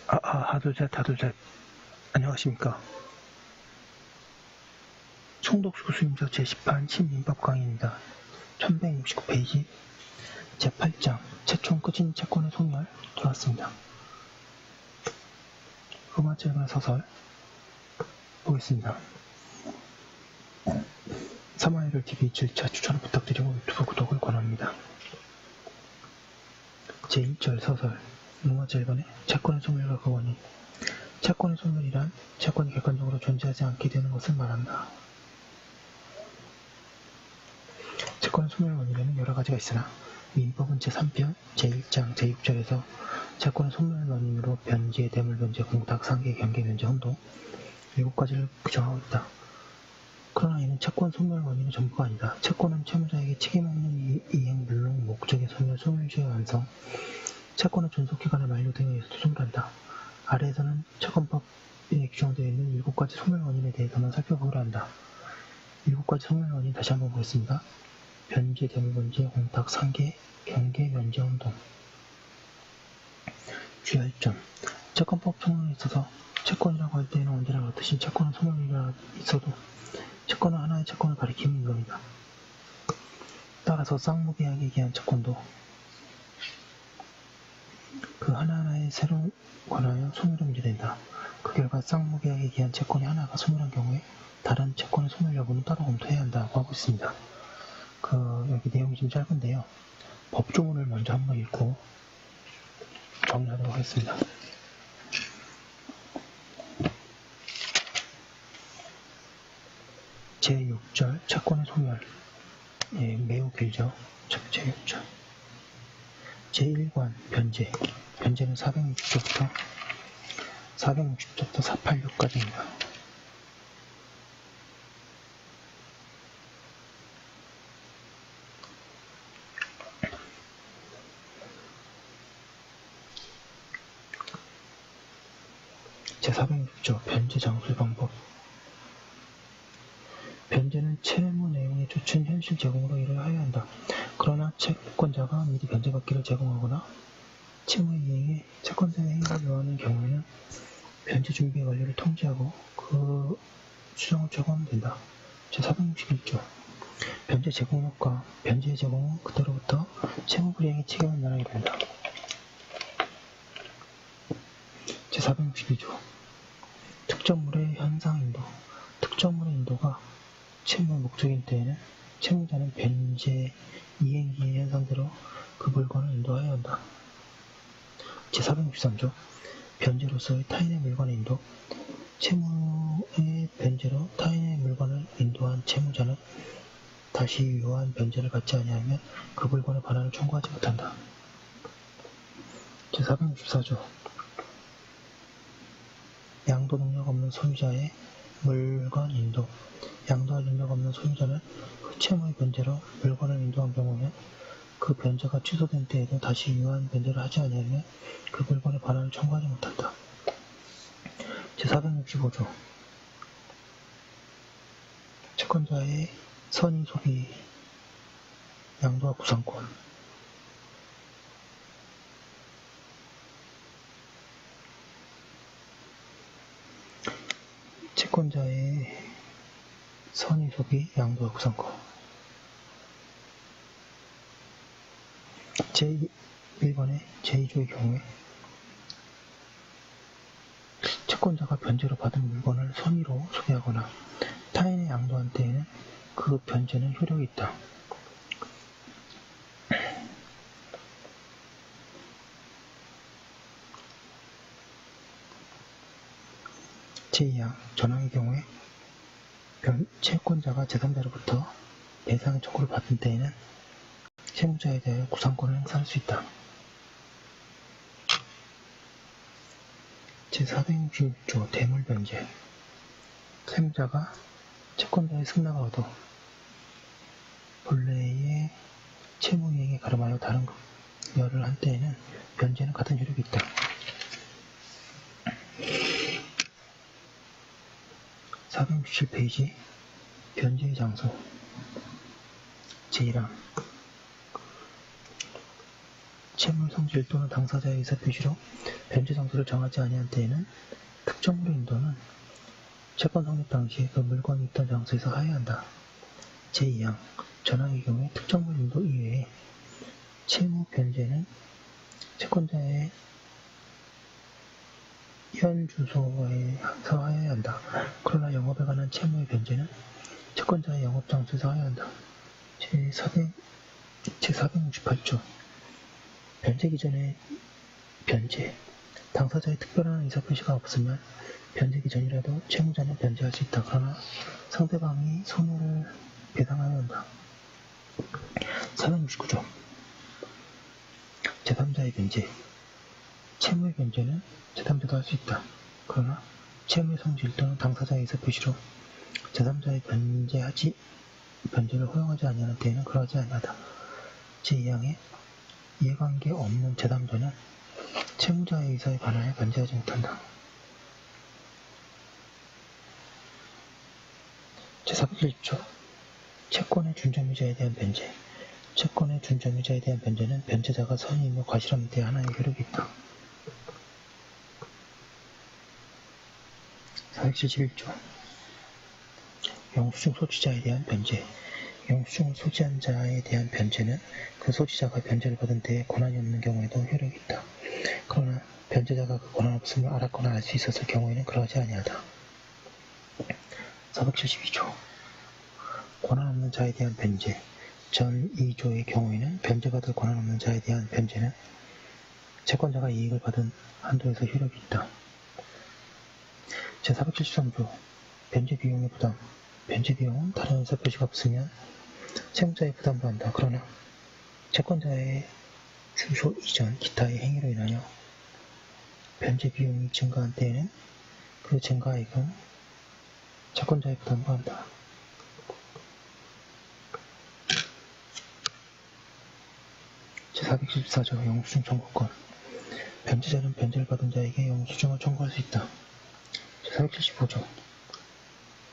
하둘셋. 안녕하십니까. 총독수 수임조 제18 신민법 강의입니다. 1169페이지 제8장 채총 끝인 채권의 소멸 들어왔습니다. 로마 제가 서설 보겠습니다. 3화일을 TV 7차 추천을 부탁드리고 유튜브 구독을 권합니다. 제1절 서설 로마 제1번의 채권의 소멸과 그 원인. 채권의 소멸이란 채권이 객관적으로 존재하지 않게 되는 것을 말한다. 채권의 소멸 원인에는 여러 가지가 있으나 민법은 제3편 제1장 제6절에서 채권의 소멸 원인으로 변제, 대물 변제, 공탁, 상계, 경계, 면제, 혼동 7가지를 규정하고 있다. 그러나 이는 채권 소멸 원인의 전부가 아니다. 채권은 채무자에게 책임 없는 이행, 물론 목적의 소멸, 소멸시효의 완성, 채권의 존속기간의 만료 등에 의해서 소송을 한다. 아래에서는 채권법에 규정되어 있는 7가지 소멸 원인에 대해서만 살펴보기로 한다. 7가지 소멸 원인 다시 한번 보겠습니다. 변제, 대물 변제, 공탁, 상계, 경계, 면제, 혼동. 주의할 점. 채권법 소멸에 있어서 채권이라고 할 때에는 언제나 그렇듯이 채권은 소멸이라 있어도 채권은 하나의 채권을 가리키는 물론이다. 따라서 쌍무계약에 기한 채권도 그 하나하나의 새로 관하여 소멸이 문제된다. 그 결과 쌍무계약에 기한 채권이 하나가 소멸한 경우에 다른 채권의 소멸 여부는 따로 검토해야 한다고 하고 있습니다. 여기 내용이 좀 짧은데요. 법조문을 먼저 한번 읽고 정리하도록 하겠습니다. 제6절 채권의 소멸. 매우 길죠. 제6절. 제1관 변제. 변제는 460조부터 486까지입니다. 제406조 변제 장술 방법. 변제는 채무 내용에 쫓은 현실 제공으로 일을 하여야 한다. 그러나 채권자가 미리 변제받기를 제공하거나 채무 이행에 채권자의 행위를 요하는 경우에는 변제 준비의 완료를 통지하고 그 수정을 제공하면 된다. 제461조 변제 제공업과 변제의 제공 후 그때로부터 채무 불이행의 책임을 면하게 된다. 제462조 특정물의 현상 인도. 특정물의 인도가 채무의 목적인 때에는 채무자는 변제 이행기의 현상대로 그 물건을 인도하여야 한다. 제463조 변제로서의 타인의 물건의 인도. 채무의 변제로 타인의 물건을 인도한 채무자는 다시 유효한 변제를 받지 아니하면 그 물건의 반환을 청구하지 못한다. 제464조 양도 능력 없는 소유자의 물건 인도. 양도할 능력 없는 소유자는 그 채무의 변제로 물건을 인도한 경우에는 그 변제가 취소된 때에도 다시 유효한 변제를 하지 아니하면 그 물건의 반환을 청구하지 못한다. 제465조 채권자의 선의 소비 양도와 구상권. 채권자의 선의 소비 양도와 구상권. 제1번의 제2조의 경우에 채권자가 변제로 받은 물건을 선의로 소비하거나 타인에 양도한 때에는 그 변제는 효력이 있다. 제2항 전항의 경우에 채권자가 제3자로부터 배상의 청구를 받은 때에는 채무자에 대하여 구상권을 행사할 수 있다. 제466조 대물 변제. 채무자가 채권자의 승낙을 얻어 본래의 채무 이행에 가름하여 다른 급여를 한 때에는 변제는 같은 효력이 있다. 467페이지 변제의 장소. 제1항 채무 성질 또는 당사자의 의사표시로 변제 장소를 정하지 아니한 때에는 특정물의 인도는 채권 성립 당시에 그 물건이 있던 장소에서 하여야 한다. 제2항 전항의 경우에 특정물 인도 이외에 채무 변제는 채권자의 현 주소에서 하여야 한다. 그러나 영업에 관한 채무의 변제는 채권자의 영업 장소에서 하여야 한다. 제468조 변제 기전의 변제 당사자의 특별한 의사표시가 없으면 변제 기전이라도 채무자는 변제할 수 있다. 그러나 상대방이 손해를 배상하여야 한다. 469조 제3자의 변제 채무의 변제는 제3자도 할 수 있다. 그러나 채무의 성질 또는 당사자의 의사표시로 제3자의 변제를 허용하지 아니하는 때에는 그러하지 아니하다. 제2항에 이해관계 없는 제3자는 채무자의 의사에 반하여 변제하지 못한다. 제470조 채권의 준점유자에 대한 변제 채권의 준점유자에 대한 변제는 변제자가 선의이며 과실함에 대해 하나의 효력이 있다. 471조 영수증 소지자에 대한 변제 영수증을 소지한 자에 대한 변제는 그 소지자가 변제를 받은 데에 권한이 없는 경우에도 효력이 있다. 그러나 변제자가 그 권한 없음을 알았거나 알 수 있었을 경우에는 그러하지 아니하다. 472조 권한 없는 자에 대한 변제 전 2조의 경우에는 변제받을 권한 없는 자에 대한 변제는 채권자가 이익을 받은 한도에서 효력이 있다. 제473조 변제 비용의 부담 변제 비용은 다른 의사표시가 없으면 채무자의 부담도 한다. 그러나 채권자의 주소 이전 기타의 행위로 인하여 변제 비용이 증가한 때에는 그 증가액은 채권자의 부담도 한다. 제474조 영수증 청구권 변제자는 변제를 받은 자에게 영수증을 청구할 수 있다. 제475조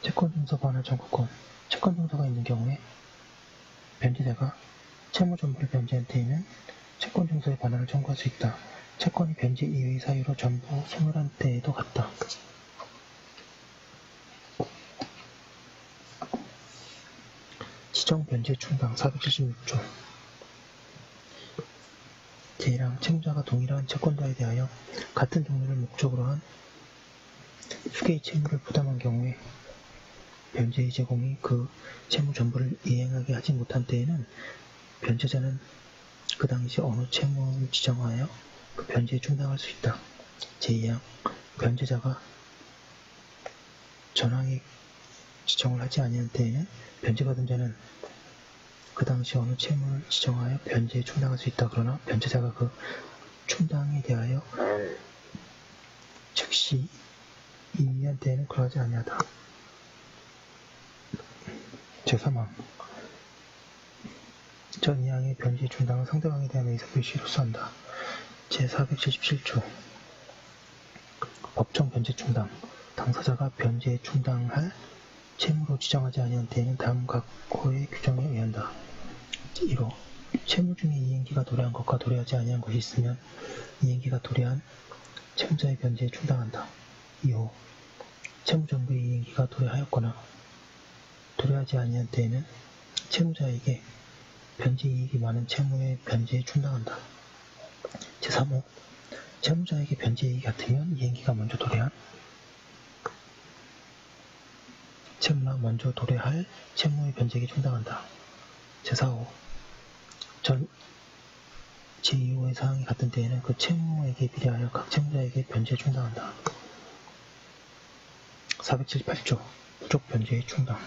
채권증서 반환 청구권 채권증서가 있는 경우에 변제자가 채무 전부를 변제한 때에는 채권증서의 반환을 청구할 수 있다. 채권이 변제 이외의 사유로 전부 소멸한 때에도 같다. 지정 변제 충당 476조 제1항 채무자가 동일한 채권자에 대하여 같은 종류를 목적으로 한 수개의 채무를 부담한 경우에 변제의 제공이 그 채무 전부를 이행하게 하지 못한 때에는 변제자는 그 당시 어느 채무를 지정하여 그 변제에 충당할 수 있다. 제2항 변제자가 전항의 지정을 하지 아니한 때에는 변제받은 자는 그 당시 어느 채무를 지정하여 변제에 충당할 수 있다. 그러나 변제자가 그 충당에 대하여 즉시 이의한 때에는 그러하지 아니하다. 제3항 전 2항의 변제 충당은 상대방에 대한 의사표시로서 한다. 제477조 법정 변제 충당 당사자가 변제에 충당할 채무로 지정하지 아니한 때에는 다음 각호의 규정에 의한다. 1호 채무 중에 이행기가 도래한 것과 도래하지 아니한 것이 있으면 이행기가 도래한 채무자의 변제에 충당한다. 2호 채무 전부의 이행기가 도래하였거나 도래하지 아니한 때에는 채무자에게 변제 이익이 많은 채무의 변제에 충당한다. 제3호 채무자에게 변제 이익이 같으면 이행기가 먼저 도래한 채무나 먼저 도래할 채무의 변제에 충당한다. 제4호 전 제2호의 사항이 같은 때에는 그 채무에게 비례하여 각 채무자에게 변제에 충당한다. 478조 부족 변제의 충당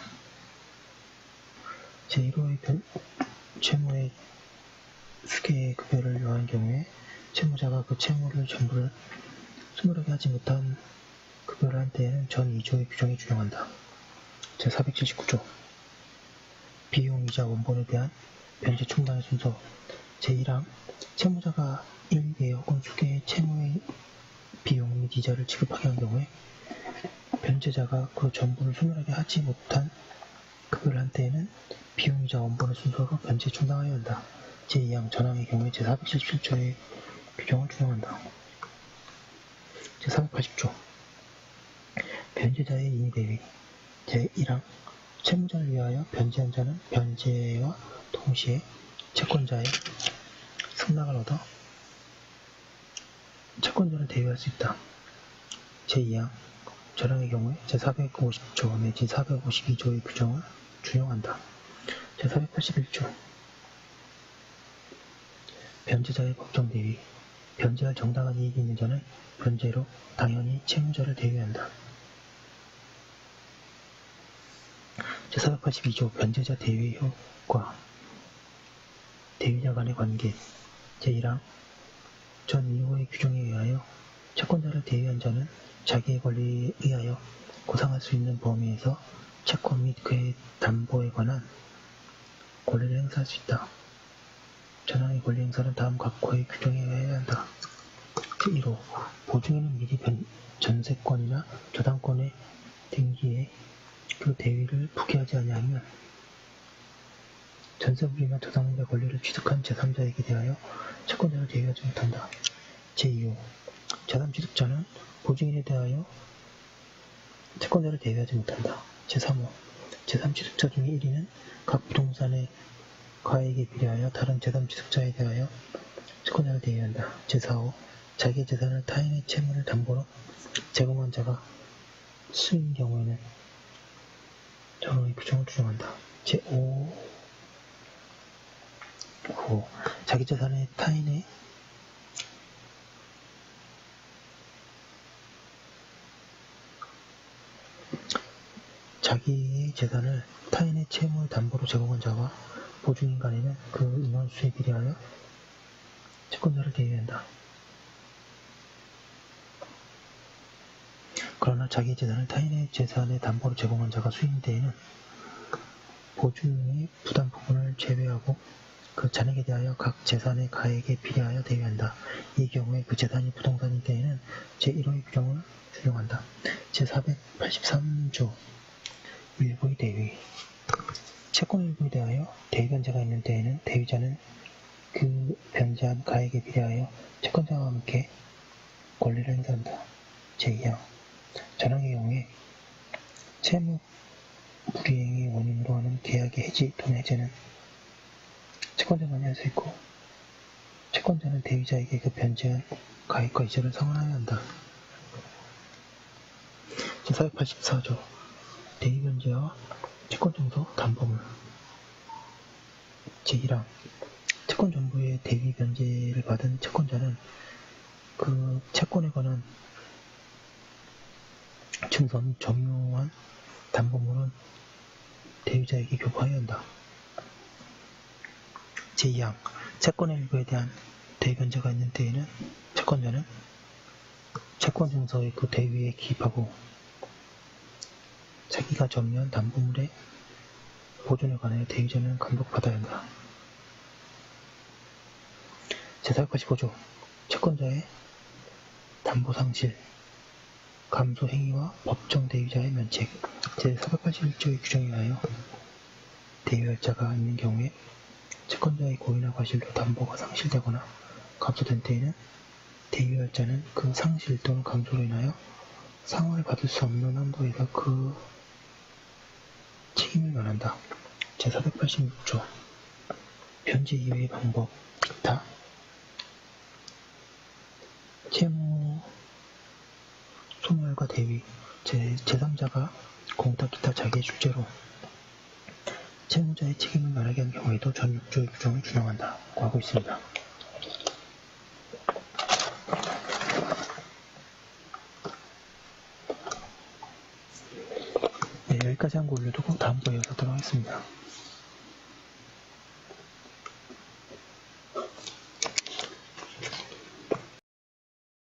제1호의 채무의 수개의 급여를 요한 경우에 채무자가 그 채무를 전부를 소멸하게 하지 못한 급여를 한 때에는 전 2조의 규정이 준용한다. 제479조 비용이자 원본에 대한 변제 충당의 순서 제1항 채무자가 1개 혹은 수개의 채무의 비용 및 이자를 지급하게 한 경우에 변제자가 그 전부를 소멸하게 하지 못한 급여를 한 때에는 비용이자 원본의 순서로 변제에 충당하여야 한다. 제2항 전항의 경우에 제477조의 규정을 준용한다. 제480조 변제자의 임의대위 제1항 채무자를 위하여 변제한 자는 변제와 동시에 채권자의 승낙을 얻어 채권자를 대위할 수 있다. 제2항 전항의 경우에 제450조 내지 452조의 규정을 준용한다. 제481조 변제자의 법정 대위 변제할 정당한 이익이 있는 자는 변제로 당연히 채무자를 대위한다. 제482조 변제자 대위 효과 대위자 간의 관계 제1항 전 2호의 규정에 의하여 채권자를 대위한 자는 자기의 권리에 의하여 구상할 수 있는 범위에서 채권 및 그의 담보에 관한 권리를 행사할 수 있다. 전항의 권리 행사는 다음 각 호의 규정에 의해야 한다. 제1호 보증인은 미리 전세권이나 저당권의 등기에 그 대위를 부기하지 아니하면 전세물이나 저당물의 권리를 취득한 제3자에게 대하여 채권자를 대위하지 못한다. 제2호 제3취득자는 보증인에 대하여 채권자를 대위하지 못한다. 제3호 제3취득자 중에 1인은 각 부동산의 가액에 비례하여 다른 제3취득자에 대하여 채권자를 대위한다. 제4호 자기의 재산을 타인의 채무를 담보로 제공한 자가 수인 경우에는 전항의 규정을 준용한다. 제5호 자기 재산을 타인의 자기의 재산을 타인의 채무를 담보로 제공한 자와 보증인 간에는 그 인원수에 비례하여 채권자를 대위한다. 그러나 자기의 재산을 타인의 재산의 담보로 제공한 자가 수인인 때에는 보증인의 부담 부분을 제외하고 그 잔액에 대하여 각 재산의 가액에 비례하여 대위한다. 이 경우에 그 재산이 부동산인 때에는 제1호의 규정을 준용한다. 제483조 일부의 대위 채권 일부에 대하여 대위변제가 있는 때에는 대위자는 그 변제한 가액에 비례하여 채권자와 함께 권리를 행사한다. 제2항 전항의 경우에 채무 불이행의 원인으로 하는 계약의 해지 또는 해제는 채권자만이 할 수 있고 채권자는 대위자에게 그 변제한 가액과 이자를 상환하여야 한다. 제484조 대위변제와 채권증서 담보물 제1항 채권 정보의 대위변제를 받은 채권자는 그 채권에 관한 증서 및 점유한 담보물은 대위자에게 교부하여야 한다. 제2항 채권의 일부에 대한 대위변제가 있는 때에는 채권자는 채권증서의 그 대위에 기입하고 자기가 점유한 담보물의 보존에 관하여 대위자는 감독받아야 한다. 제485조 채권자의 담보상실 감소 행위와 법정 대위자의 면책 제481조의 규정에 의하여 대위할 자가 있는 경우에 채권자의 고의나 과실로 담보가 상실되거나 감소된 때에는 대위할 자는 그 상실 또는 감소로 인하여 상환을 받을 수 없는 한도에서 그 책임을 면한다. 제486조 변제 이외의 방법 기타 채무 소멸과 대위 제3자가 공탁 기타 자기의 출제로 채무자의 책임을 면하게 한 경우에도 전 6조의 규정을 준용한다고 하고 있습니다. 네, 여기까지 한 거 올려두고 다음 거에 이어서 하도록 하겠습니다.